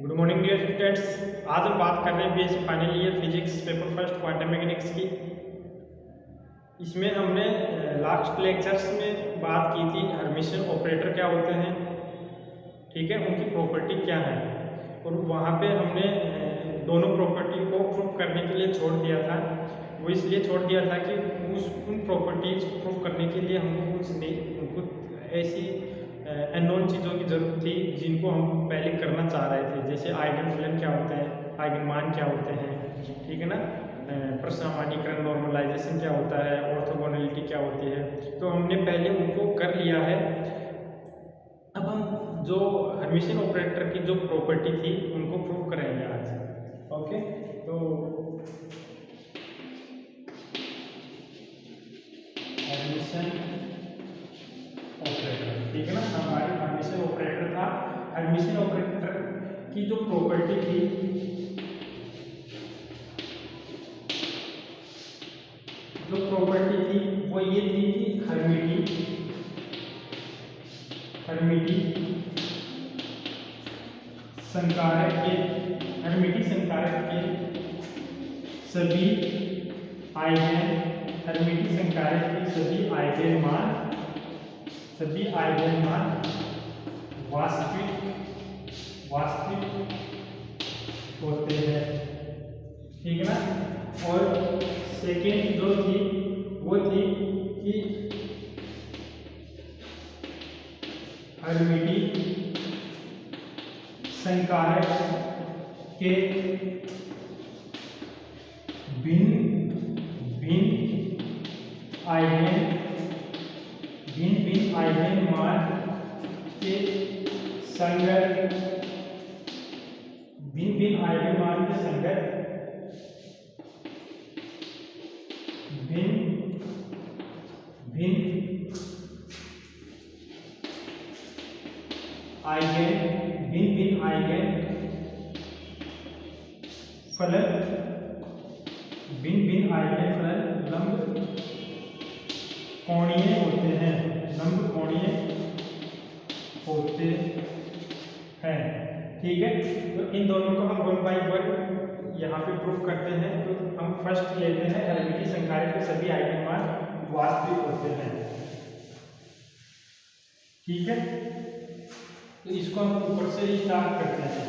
Good morning dear students. आज हम बात कर रहे हैं BSc final year physics paper first quantum mechanics की। इसमें हमने लास्ट लेक्चर्स में बात की थी हर्मिटियन ऑपरेटर क्या होते हैं, ठीक है, उनकी प्रॉपर्टी क्या है, और वहाँ पे हमने दोनों प्रॉपर्टी को प्रूफ करने के लिए छोड़ दिया था। वो इसलिए छोड़ दिया था कि उन प्रॉपर्टीज को प्रूफ करने के लिए हमको कुछ ऐसी अननोन चीज़ों की ज़रूरत थी जिनको हम पहले करना चाह रहे थे, जैसे आइगन फलन क्या होते हैं, आइगन मान क्या होते हैं, ठीक है ना, प्रसामान्यीकरण नॉर्मलाइजेशन क्या होता है, ऑर्थोगोनलिटी क्या होती है। तो हमने पहले उनको कर लिया है। अब हम जो हर्मिटियन ऑपरेटर की जो प्रॉपर्टी थी उनको प्रूव करेंगे आज। ओके, तो हर्मिटियन ऑपरेटर, ठीक है ना, हमारे हर्मिटियन ऑपरेटर था। हर्मिटियन ऑपरेटर की जो प्रॉपर्टी थी वो ये थी कि हर्मिटी संकारक के सभी आइगन मान वास्तविक होते हैं, ठीक है ना। और सेकेंड जो थी वो थी कि हर्मिटी संकारक के भिन्न आइगन मान के संगत भिन्न आइगन मान के संगत भिन्न आइगन फलन लंब कोणीय होते हैं, ठीक है। तो इन दोनों को हम वन बाई वन यहाँ पे प्रूफ करते हैं। तो हम फर्स्ट लेते हैं हर्मिटी संकारक के सभी आइगन मान वास्तविक होते हैं, ठीक है। तो इसको हम ऊपर से ही स्टार्ट करते हैं।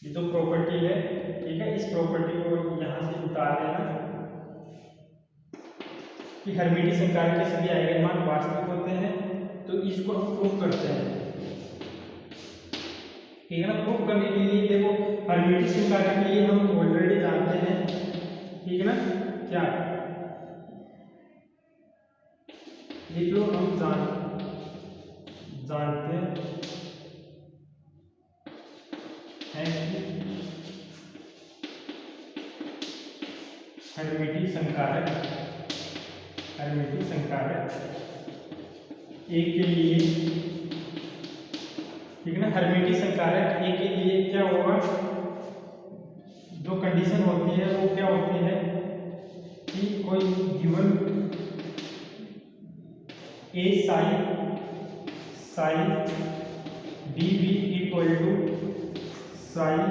ये तो प्रॉपर्टी है, ठीक है। इस प्रॉपर्टी को यहाँ से उतार देना कि हर्मिटी संकारक के सभी आइगन मान वास्तविक होते हैं। तो इसको हम प्रूफ करते हैं, ठीक है ना। प्रूफ करने के लिए देखो हर्मिटी संकारक के लिए हम ऑलरेडी जानते हैं, ठीक है ना, क्या लिख लो, हम जानते हैं कि हर्मिटी संकारक ए के लिए, ठीक है ना, हर्मिटी संकारक ए के लिए क्या होगा, जो कंडीशन होती है वो क्या होती है कि कोई given A psi D B equal to psi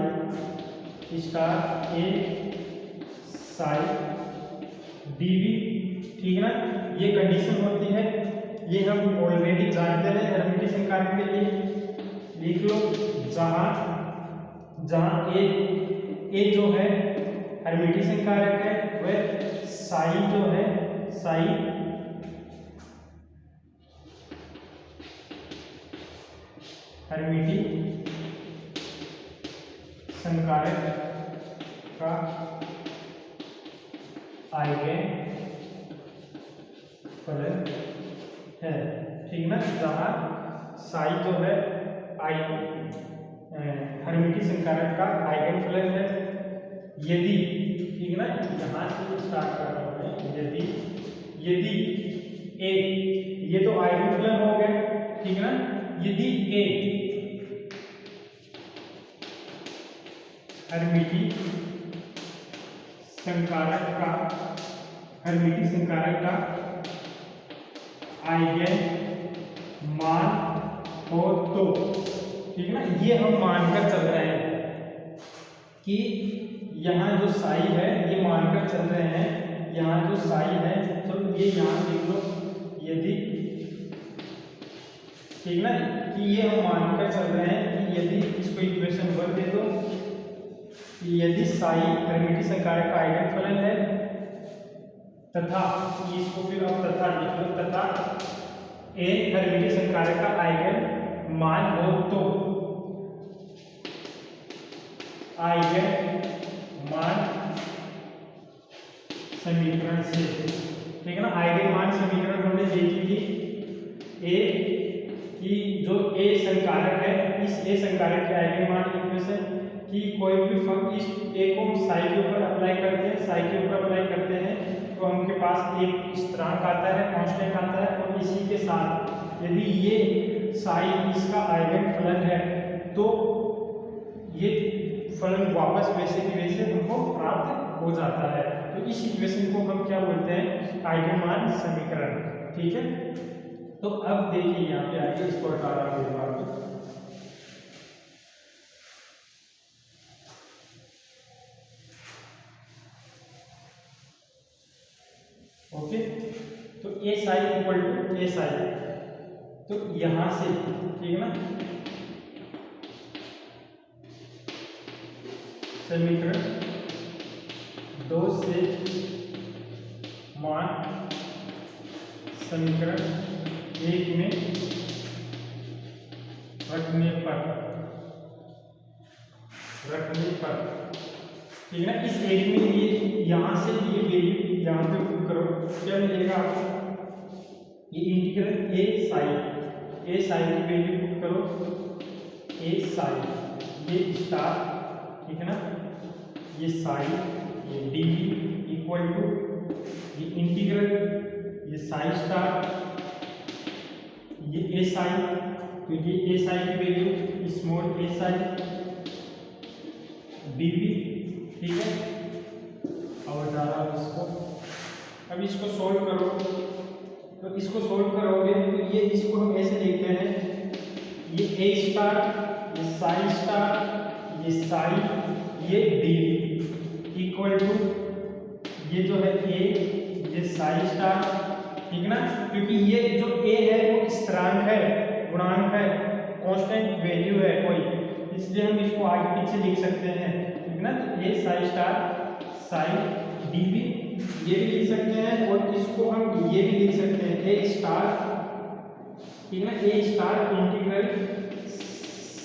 star A psi D B, ठीक है ना। ये कंडीशन होती है, ये हम ऑलरेडी जानते हैं हर्मिटी संकारक के लिए। लिख लो, जहां ए जो है हर्मिटी संकारक है, वह साई जो है साई हर्मिटी संकारक का आइगन फलन है, ठीक ना। जहां साई जो है हर्मिटी संकारक का आइगन फलन है, यदि, ठीक है ना, यहां से स्टार्ट कर रहा हूं मैं, यदि ए, ये तो आइगन फलन हो गए, ठीक है ना। यदि ए हर्मिटी संकारक का आइगन मान हो तो, ठीक है ना, ये हम मानकर चल रहे हैं कि यहाँ जो साई है ये मानकर चल रहे हैं, यहाँ जो साई है चलो ये यहाँ देख लो, यदि ठीक ना, कि ये हम मानकर चल रहे हैं कि यदि इसको इक्वेशन 1 दे दो, यदि साई हर्मिटियन संकारक का आइगन फलन है तथा इसको फिर आप तथा लिख लो, तथा ए हर्मिटियन संकारक का आइगन मान हो तो आइगन मान समीकरण से, ठीक है ना, आइगन मान समीकरण हमने देखी थी ए कि जो ए संकारक है, इस ए संकारक के आइगन मान इक्वेशन कि कोई भी फंक्शन इस ए को हम साई के ऊपर अप्लाई करते हैं, साई के ऊपर अप्लाई करते हैं तो हमके पास एक स्थिरांक आता है, कांस्टेंट आता है, और इसी के साथ यदि ये साई इसका आइगन फलन है तो ये फलन वापस वैसे की वैसे हमको प्राप्त हो जाता है। तो इस इक्वेशन को हम क्या बोलते हैं, आइगन मान समीकरण, ठीक है। तो अब देखिए यहाँ पे आगे इसको हटा रहा हूँ, ओके। तो ए साई इक्वल टू ए साई, तो यहां से ठीक है ना, समीकरण 2 से मान समीकरण 1 में रखने पर ठीक है ना, इस एक में ये यहां से ये वैल्यू यहां पे पुट करो, क्या मिलेगा आपको, ये इंटीग्रल ए साई की वैल्यू पुट करो, ए साई ये स्टार, ठीक है ना, ये साई ये डी इक्वल टू ये इंटीग्रल ये साई स्टार ये ए साई, तो ये ए साई की वैल्यू स्मॉल ए साई डी, ठीक है। और डाला इसको, अब इसको सोल्व करो, तो इसको सोल्व करोगे तो ये इसको हम ऐसे लिखते हैं, ये ए स्टार ये साई ये डी इक्वल टू ये जो है ए ये साई स्टार, ठीक है ना, क्योंकि ये जो ए है वो स्थिरांक है, गुणांक है, कांस्टेंट वैल्यू है कोई, इसलिए हम इसको आगे पीछे लिख सकते हैं, ठीक है ना। तो ए साई स्टार साई डी भी ये भी लिख सकते हैं, और इसको हम ये भी लिख सकते हैं ए स्टार, ठीक है ना, A star integral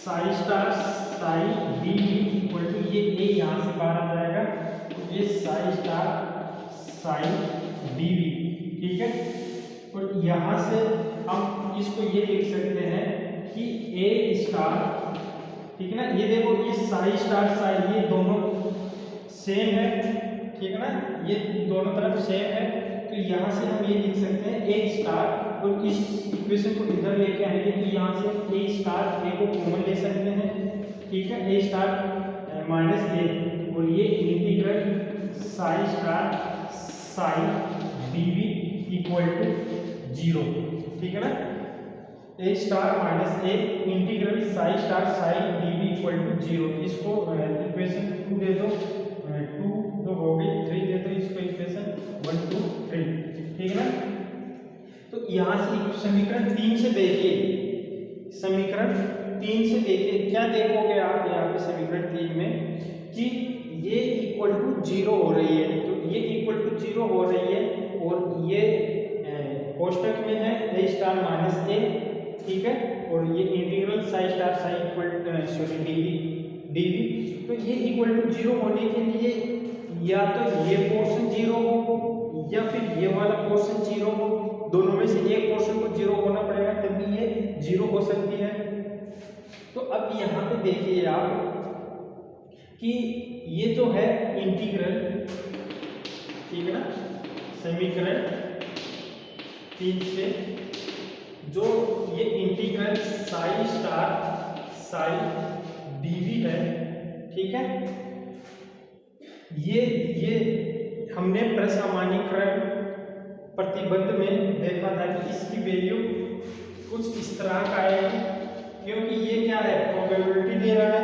psi star psi D equal to ये ए यहाँ से बाहर आ जाएगा, तो ये साई स्टार साई डी भी, ठीक है। और यहाँ से हम इसको ये लिख सकते हैं कि ए स्टार, ठीक है ना, ये देखो ये साई स्टार साई ये दोनों सेम है, ठीक है ना, ये दोनों तरफ सेम है, तो यहाँ से हम ये लिख सकते हैं ए स्टार, और इस इक्वेशन को इधर लेके आएंगे तो यहाँ से ए स्टार ए को कॉमन ले सकते हैं, ठीक है, ए स्टार माइनस ए, और ये integral psi star psi D V equal to 0, ठीक है ना, A star minus A integral psi star psi D V equal to 0, इसको इक्वेशन 2 दे दो, 2 तो हो गई, 3 दे दो, इसको इक्वेशन 1 2 3, ठीक है ना। तो यहाँ से समीकरण 3 से देखिए, समीकरण 3 से देखिए क्या देखोगे आप यहाँ पे समीकरण 3 में कि ये इक्वल टू 0 हो रही है, तो ये इक्वल टू 0 हो रही है, और ये कोष्टक में है ए स्टार माइनस ए, ठीक है, और ये integral psi star psi equal sorry D V, तो ये इक्वल टू 0 होने के लिए या तो ये पोर्शन 0 हो या फिर ये वाला पोर्शन 0 हो, दोनों में से एक पोर्शन को 0 होना पड़ेगा तभी ये 0 हो सकती है। तो अब यहाँ पे देखिए आप कि ये जो है इंटीग्रल, ठीक है ना, समीकरण 3 से जो ये integral psi star psi DV है, ठीक है, ये हमने प्रसामान्यीकरण प्रतिबंध में देखा था कि इसकी वैल्यू कुछ इस तरह का आएगी, क्योंकि ये क्या है, प्रोबेबिलिटी दे रहा है,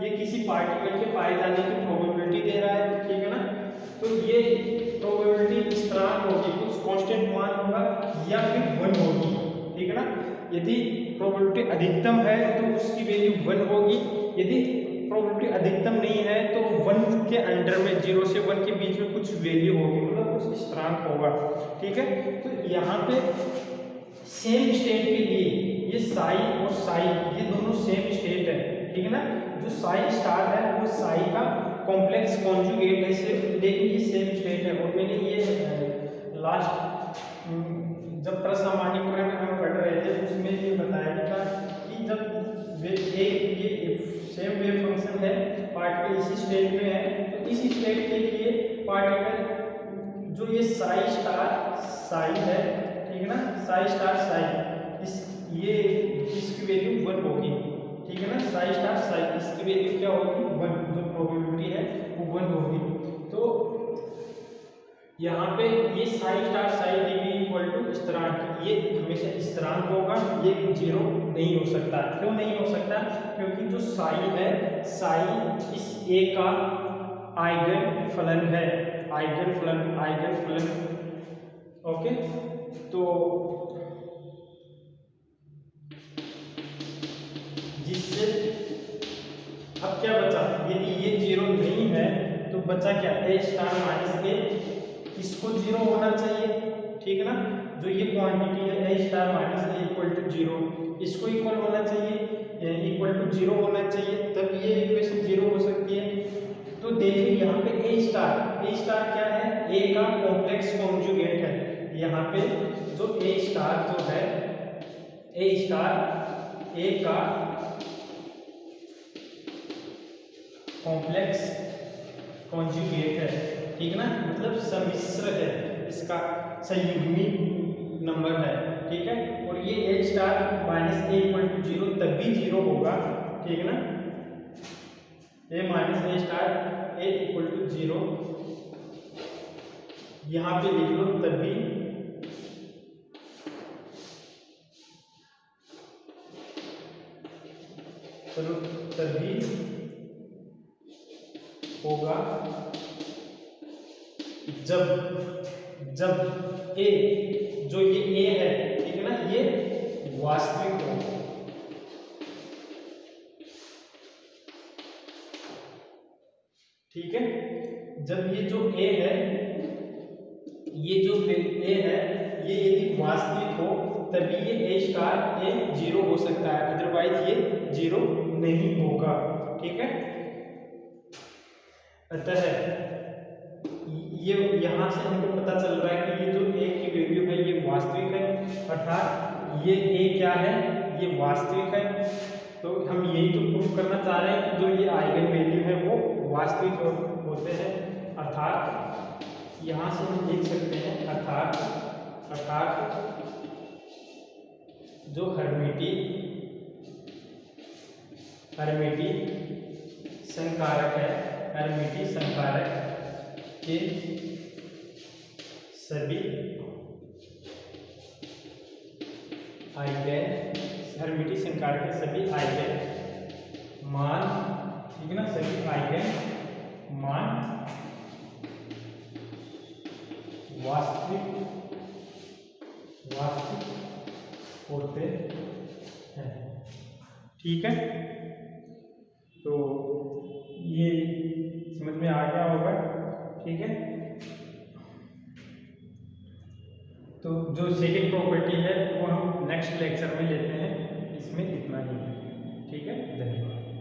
ये किसी पार्टिकल के पाए जाने की प्रोबेबिलिटी दे रहा है, ठीक है ना। तो ये प्रोबेबिलिटी स्थिरांक होगी, कुछ कांस्टेंट मान होगा या फिर 1 होगी, ठीक है ना। यदि प्रोबेबिलिटी अधिकतम है तो उसकी वैल्यू 1 होगी, यदि प्रोबेबिलिटी अधिकतम नहीं है तो 1 के अंडर में, 0 से 1 के बीच में कुछ वैल्यू होगी, मतलब कुछ स्थिरांक होगा, ठीक है। तो यहाँ पे सेम स्टेट के लिए ये साई और साई ये दोनों सेम स्टेट है, ठीक है ना। जो साई स्टार है वो साई का कॉम्प्लेक्स कॉन्जुगेट है सिर्फ, लेकिन ये सेम स्टेट है। और मैंने ये लास्ट जब प्रसामान्यीकरण हम पढ़ रहे थे उसमें ये बताया था कि जब ये सेम वेव फंक्शन है, पार्टिकल इसी स्टेट में है, तो इस स्टेट के लिए पार्टिकल जो ये साई स्टार साई है, ठीक है ना, साई स्टार साई, ये इसकी वैल्यू 1 होगी, ठीक है ना। साई स्टार साई इसकी वैल्यू क्या होगी, 1, जो प्रोबेबिलिटी है वो 1 होगी। तो यहाँ पे ये psi star psi degree equal to स्थिरांक, ये हमेशा स्थिरांक होगा, ये 0 नहीं हो सकता। क्यों नहीं हो सकता, क्योंकि जो साई है, साई इस ए का आइगन फलन है, आइगन फलन, ओके। तो जिससे अब क्या बचा, यदि ये 0 नहीं है तो बचा क्या, ए स्टार माइनस ए, इसको 0 होना चाहिए, ठीक है ना। जो ये क्वांटिटी है A star minus A equal to 0, इसको इक्वल होना चाहिए, इक्वल टू 0 होना चाहिए, तब ये इक्वेशन 0 हो सकती है। तो देखिए यहाँ पे ए स्टार क्या है, ए का कॉम्प्लेक्स कॉन्जुगेट है। यहाँ पे जो ए स्टार जो है, ए स्टार ए का कॉम्प्लेक्स कॉन्जुगेट है, ठीक है ना, मतलब सम्मिश्र है, इसका संयुग्मी नंबर है, ठीक है। और ये A star minus A equal to 0 तब भी 0 होगा, ठीक है ना, A minus A star A equal to 0 यहाँ पे लिख लो, तब भी चलो तभी होगा जब ए, जो ये ए है, ठीक है ना, ये वास्तविक हो, ठीक है। जब ये जो ए है, ये जो ए है, ये यदि वास्तविक हो तभी ये ए स्टार ए 0 हो सकता है, अदरवाइज ये 0 नहीं होगा, ठीक है। अतः ये यहाँ से हमको पता चल रहा है कि ये जो ए की वैल्यू है ये वास्तविक है, अर्थात ये ए क्या है, ये वास्तविक है। तो हम यही तो प्रूव करना चाह रहे हैं कि जो ये आइगन वैल्यू है वो वास्तविक होते हैं, अर्थात यहाँ से हम लिख सकते हैं, अर्थात जो हर्मिटियन संकारक है, हर्मिटियन संकारक के सभी आइगन, हर्मिटियन संकारक के सभी आइगन मान, ठीक है ना, सभी आइगन मान वास्तविक होते हैं, ठीक है। तो ये समझ में आ गया होगा, ठीक है। तो जो सेकंड प्रॉपर्टी है वो हम नेक्स्ट लेक्चर में लेते हैं, इसमें इतना ही है, ठीक है। धन्यवाद।